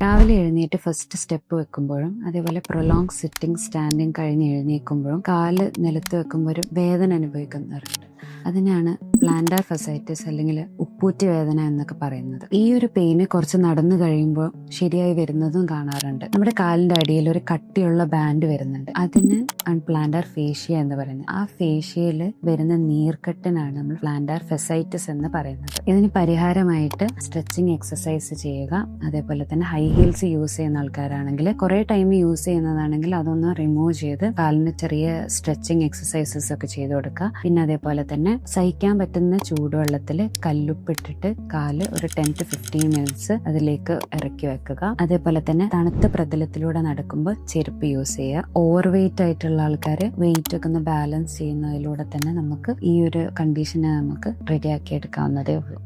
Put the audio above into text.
രാവിലെ എഴുന്നേറ്റ് first step വെക്കുമ്പോഴും അതേപോലെ പ്രൊലോങ് സിറ്റിംഗ് സ്റ്റാൻഡിങ് കഴിഞ്ഞ് എഴുന്നേൽക്കുമ്പോഴും കാല് നിലത്ത് വെക്കുമ്പോൾ ഒരു വേദന അനുഭവിക്കുന്നവരുണ്ട്. അതിനാണ് പ്ലാന്റാർ ഫസൈറ്റിസ് അല്ലെങ്കിൽ ഉപ്പൂറ്റി വേദന എന്നൊക്കെ പറയുന്നത്. ഈ ഒരു പെയിന് കുറച്ച് നടന്നു കഴിയുമ്പോൾ ശരിയായി വരുന്നതും കാണാറുണ്ട്. നമ്മുടെ കാലിന്റെ അടിയിൽ ഒരു കട്ടിയുള്ള ബാൻഡ് വരുന്നുണ്ട്. അതിന് പ്ലാന്റാർ ഫേഷ്യ എന്ന് പറയുന്നത്. ആ ഫേഷ്യയിൽ വരുന്ന നീർക്കെട്ടിനാണ് നമ്മൾ പ്ലാന്റാർ ഫസൈറ്റിസ് എന്ന് പറയുന്നത്. ഇതിന് പരിഹാരമായിട്ട് സ്ട്രെച്ചിങ് എക്സസൈസ് ചെയ്യുക. അതേപോലെ തന്നെ ഹൈ ഹീൽസ് യൂസ് ചെയ്യുന്ന ആൾക്കാരാണെങ്കിൽ കുറെ ടൈം യൂസ് ചെയ്യുന്നതാണെങ്കിൽ അതൊന്ന് റിമൂവ് ചെയ്ത് കാലിന് ചെറിയ സ്ട്രെച്ചിങ് എക്സസൈസസ് ഒക്കെ ചെയ്ത് കൊടുക്കുക. പിന്നെ അതേപോലെ തന്നെ സഹിക്കാൻ പറ്റുന്ന ചൂടുവെള്ളത്തിൽ കല്ലുപ്പിട്ടിട്ട് കാല് ഒരു 10 to 15 മിനിറ്റ്സ് അതിലേക്ക് ഇറക്കി വെക്കുക. അതേപോലെ തന്നെ തണുത്ത പ്രതലത്തിലൂടെ നടക്കുമ്പോൾ ചെരുപ്പ് യൂസ് ചെയ്യുക. ഓവർ വെയിറ്റ് ആയിട്ടുള്ള ആൾക്കാർ വെയിറ്റ് ഒക്കെ ഒന്ന് ബാലൻസ് ചെയ്യുന്നതിലൂടെ തന്നെ നമുക്ക് ഈ ഒരു കണ്ടീഷനെ നമുക്ക് റെഡിയാക്കി എടുക്കാവുന്നതേ ഉള്ളൂ.